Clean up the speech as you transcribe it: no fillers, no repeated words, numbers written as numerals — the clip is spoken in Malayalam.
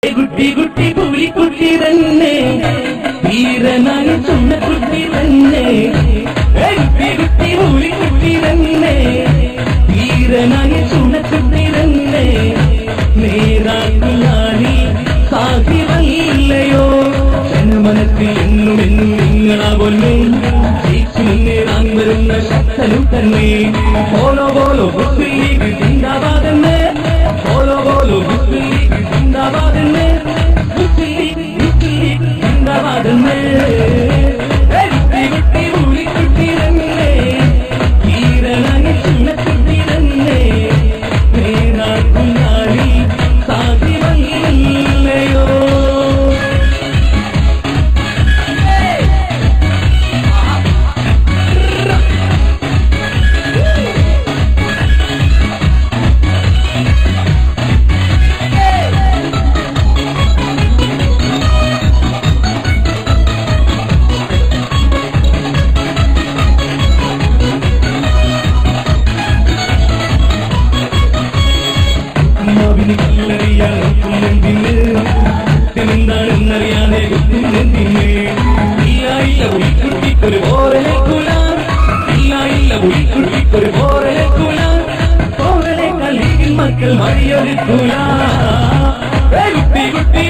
കുട്ടി കുട്ടി പുലിക്കുട്ടി തന്നെ വീരനായി ചുണ്ട കുട്ടി തന്നെ കുട്ടി കുട്ടി പുലിക്കുട്ടി തന്നെ വീരനായി ചുണ്ടക്കുട്ടി തന്നെ നേരാക്കുലാണി സാഹിബല്ലയോ ജനമനത്തിൽ എന്നും എന്നും നിങ്ങളാകൊന്നു ജയിച്ചു മുന്നേറാൻ വരുന്ന ശക്തനും തന്നെ ബോലോ ബോലോ മുസ്ലിം ലീഗ് ജിന്ദാബാദെന്ന് ബോലോ ബോലോ മുസ്ലിം ലീഗ് ജിന്ദാബാദെന്ന് മുസ്ലിം ലീഗ് ജിന്ദാബാദെന്ന് കുട്ടി കുട്ടി പുലിക്കുട്ടി തന്നെ വീരനായി ചുണ്ടക്കുട്ടി തന്നെ നേരാക്കുലാണി സാഹിബല്ലയോ എന്താണെന്നറിയാതെ ഉൾക്കുട്ടിക്കൊരു പോരലേക്കൂല ഇല്ല ഉൾക്കുട്ടിക്കൊരു പോരലേക്കൂല പോരലേക്കാൾ മക്കൾ വഴിയൊരുക്കൂല കുട്ടി കുട്ടി